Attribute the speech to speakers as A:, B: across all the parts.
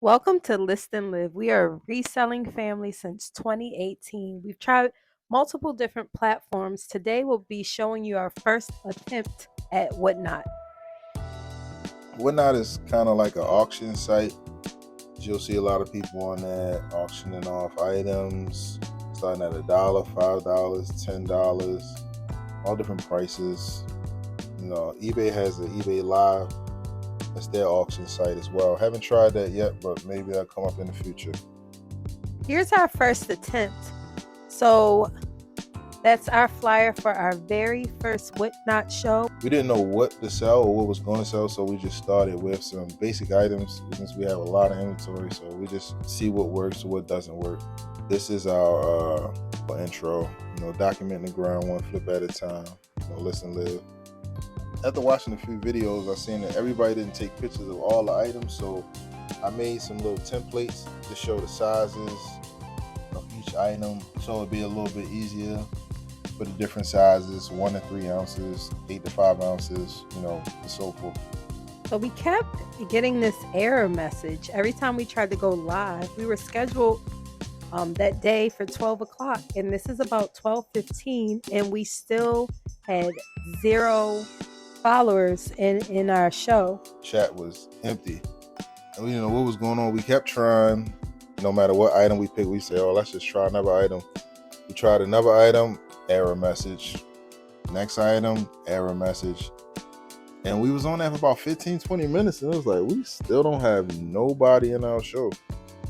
A: Welcome to List&Live. We are a reselling family since 2018. We've tried multiple different platforms. Today we'll be showing you our first attempt at Whatnot.
B: Whatnot is kind of like an auction site. You'll see a lot of people on that auctioning off items, starting at $1, $5, $10, all different prices. eBay has the eBay Live. That's their auction site as well. Haven't tried that yet, but maybe that'll come up in the future.
A: Here's our first attempt. So that's our flyer for our very first Whatnot show.
B: We didn't know what to sell or what was going to sell, so we just started with some basic items since we have a lot of inventory. So we just see what works or what doesn't work. This is our intro. Documenting the ground one flip at a time. Listen, live. After watching a few videos, I seen that everybody didn't take pictures of all the items, so I made some little templates to show the sizes of each item, so it'd be a little bit easier for the different sizes, 1 to 3 ounces, 8 to 5 ounces, and so forth.
A: So we kept getting this error message every time we tried to go live. We were scheduled that day for 12 o'clock, and this is about 12:15, and we still had 0 followers in our show.
B: Chat was empty, and we didn't know what was going on. We kept trying. No matter what item we picked, we say, "Oh, let's just try another item." We tried another item, error message. Next item, error message. And we was on that for about 15-20 minutes, and it was like, we still don't have nobody in our show.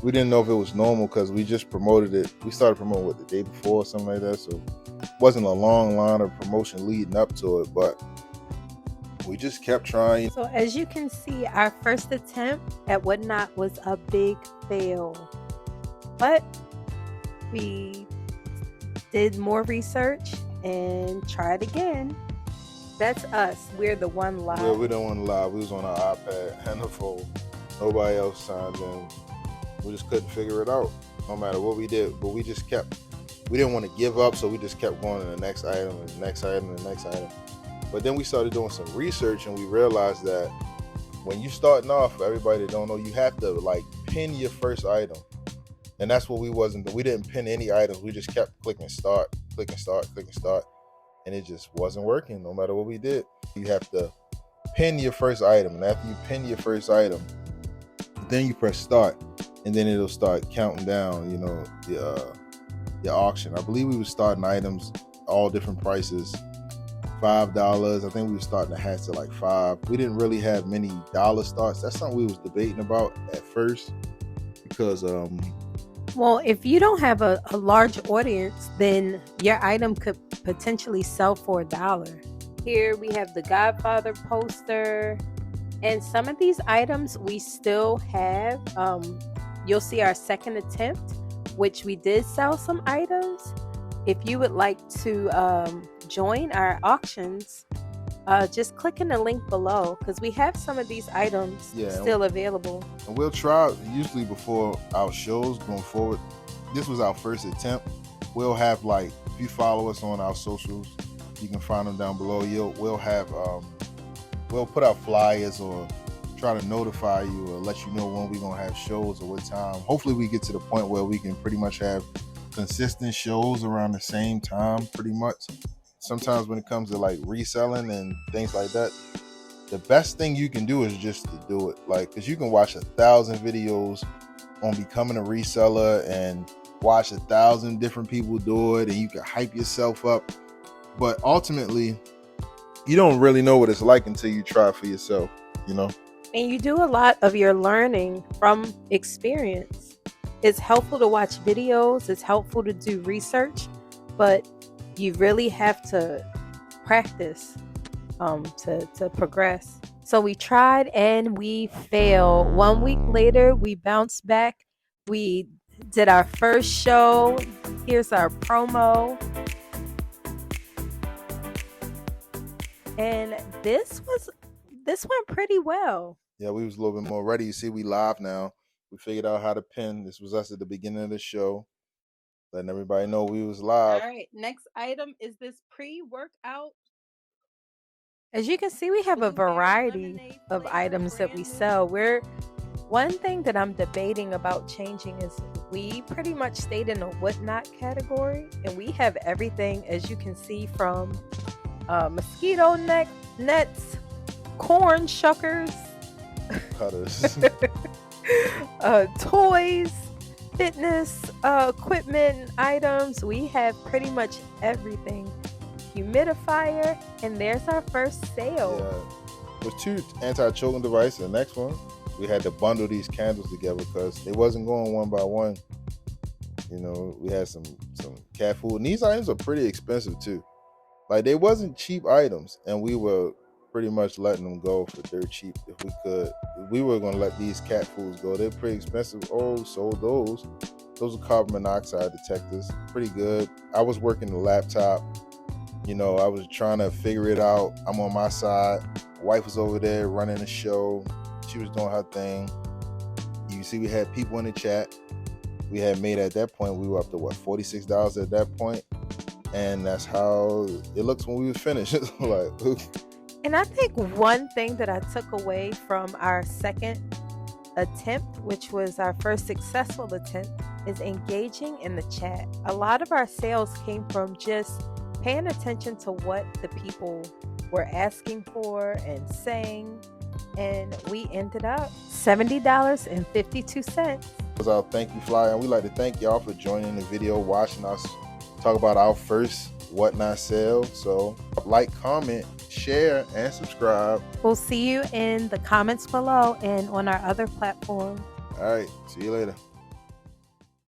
B: We didn't know if it was normal because we just promoted it. We started promoting the day before or something like that, so it wasn't a long line of promotion leading up to it, but we just kept trying.
A: So as you can see, our first attempt at Whatnot was a big fail. But we did more research and tried again. That's us. We're the one live.
B: Yeah, we don't want to lie. We was on our iPad and the phone. Nobody else signed in. We just couldn't figure it out, no matter what we did. But we just kept. We didn't want to give up, so we just kept going to the next item, and the next item, and the next item. But then we started doing some research, and we realized that when you're starting off, everybody that don't know, you have to pin your first item. And that's what we wasn't. We didn't pin any items. We just kept clicking start, clicking start, clicking start. And it just wasn't working no matter what we did. You have to pin your first item. And after you pin your first item, then you press start. And then it'll start counting down, your auction. I believe we were starting items, all different prices. $5. I think we were starting to hatch to $5. We didn't really have many dollar starts. That's something we was debating about at first. Because
A: well, if you don't have a large audience, then your item could potentially sell for $1. Here we have the Godfather poster, and some of these items we still have. You'll see our second attempt, which we did sell some items. If you would like to join our auctions, just click in the link below, because we have some of these items still available.
B: And we'll try, usually before our shows going forward, this was our first attempt. We'll have if you follow us on our socials, you can find them down below. We'll have we'll put out flyers or try to notify you or let you know when we're gonna have shows or what time. Hopefully we get to the point where we can pretty much have consistent shows around the same time, pretty much. Sometimes when it comes to reselling and things like that, the best thing you can do is just to do it. Because you can watch 1,000 videos on becoming a reseller and watch 1,000 different people do it, and you can hype yourself up. But ultimately, you don't really know what it's like until you try for yourself,
A: And you do a lot of your learning from experience. It's helpful to watch videos. It's helpful to do research, but you really have to practice to progress. So we tried and we failed. 1 week later, we bounced back. We did our first show. Here's our promo. And this went pretty well.
B: Yeah, we was a little bit more ready. You see, we live now. We figured out how to pin. This was us at the beginning of the show, letting everybody know we was live.
A: All right, next item is this pre-workout. As you can see, we have a variety of items that we sell. We're One thing that I'm debating about changing is we pretty much stayed in a whatnot category, and we have everything, as you can see, from mosquito nets, corn shuckers,
B: Cutters.
A: toys, fitness equipment items. We have pretty much everything. Humidifier, and there's our first sale.
B: Yeah. With 2 anti-choking devices. The next one, we had to bundle these candles together because they wasn't going one by one. You know, we had some cat food, and these items are pretty expensive too. Like, they wasn't cheap items, and we were pretty much letting them go for dirt cheap if we could. We were gonna let these cat foods go. They're pretty expensive. Oh, sold those. Those are carbon monoxide detectors. Pretty good. I was working the laptop. You know, I was trying to figure it out. I'm on my side. My wife was over there running the show. She was doing her thing. You can see we had people in the chat. We had made, at that point, we were up to what, $46 at that point. And that's how it looks when we was finished. Like,
A: and I think one thing that I took away from our second attempt, which was our first successful attempt, is engaging in the chat. A lot of our sales came from just paying attention to what the people were asking for and saying, and we ended up $70.52.
B: was our thank you flyer, and we'd like to thank y'all for joining the video, watching us talk about our first whatnot sale. So like, comment, share, and subscribe.
A: We'll see you in the comments below and on our other platforms.
B: All right, see you later.